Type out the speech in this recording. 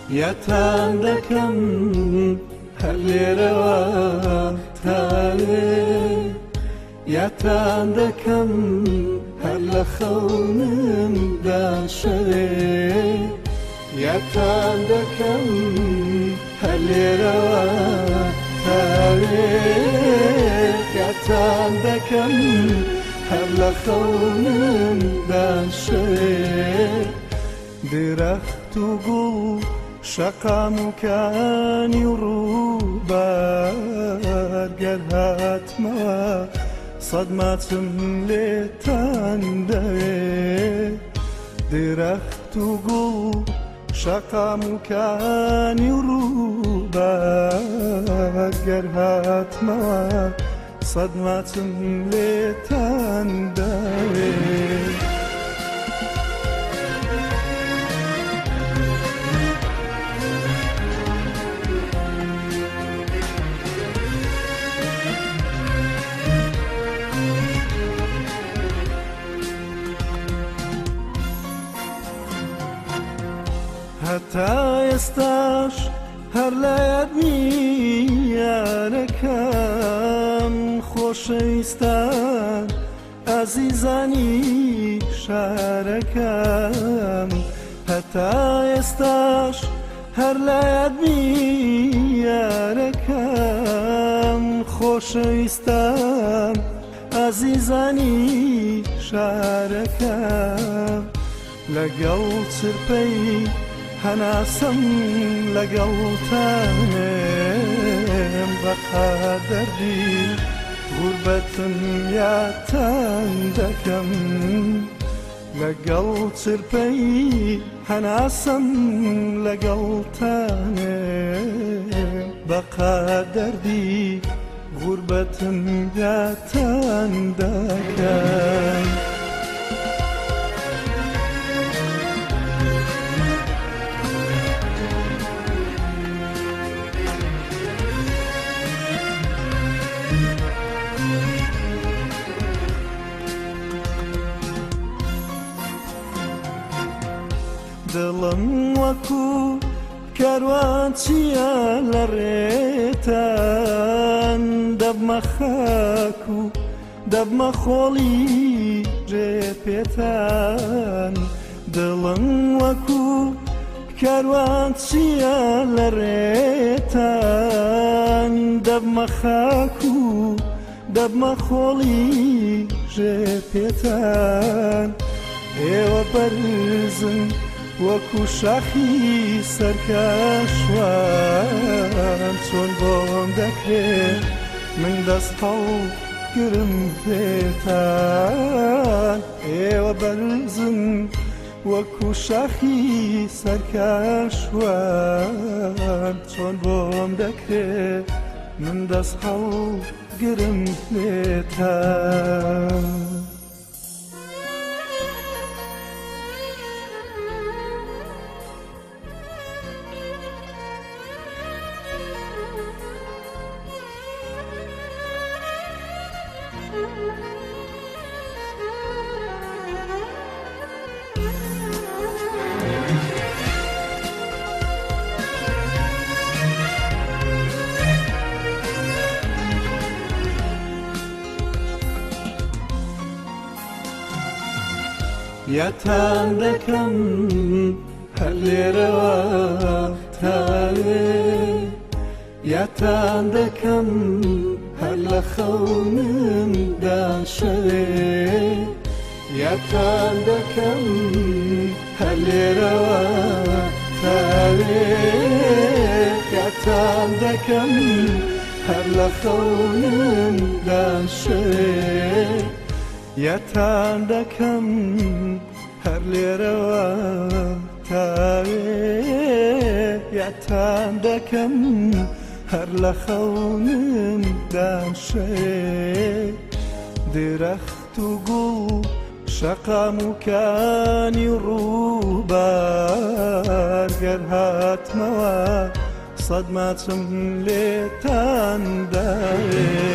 یەتان دەکەم هەر لێرەوە تاوێ یەتان دەکەم هەر لە خەونمدا شەوێ یەتان دەکەم هەر لێرەوە تاوێ یەتان دەکەم هەر لە خەونمدا شەوێ درەخت و گوڵ شەقام و کانی و ڕووبار گەر هاتمەوە سەد ماچم لێتان دەوێ درەخت و گوڵ شەقام و کانی و ڕووبار گەر هاتمەوە سەد ماچم لێتان دەوێ هەتا ئێستاش هەر لە یادی یارەکەم خۆشەویستان ئازیزانی شارەکەم هەتا ئێستاش هەر لە یادی یارەکەم خۆشەویستان ئازیزانی شارەکەم لەگەڵ چرپەی هەناسەم لەگەڵتانم بەقا دەردی غوربەتم یادتان دەکەم لەگەڵ چرپەی هەناسەم لەگەڵتانم بەقا دەردی غوربەتم یادتان دەکەم دڵم وەکو کاروان چیە لە ڕێتان دەبمە خاک و دەبمە خۆڵی ڕێپێتان دڵم وەکو کاروان چیە لە ڕێتان دەبمە خاک و دەبمە خۆڵی ڕێپێتان ئێوە بەرزن وەکو شاخی سەرکەشوان چۆن بۆم دەکرێت من دەست هەڵگرم پێتان ئێوە بەرزن وەکو شاخی سەرکەشوان چۆن بۆم دەکرێت من دەست هەڵگرم پێتان یەتان دەکەم هەر لێرەوە تاوێ یەتان دەکەم هەر لە خەونمدا شەوێ یەتان دەکەم هەر لێرەوە تاوێ یەتان دەکەم هەر لە خەونمدا شەوێ یەتان دەکەم هەر لێرەوە تاوێ یەتان دەکەم هەر لە خەونمدا شەوێ درەخت و گوڵ شەقام و کانی و ڕووبار گەر هاتمەوە سەد ماچم لێتان دەوێ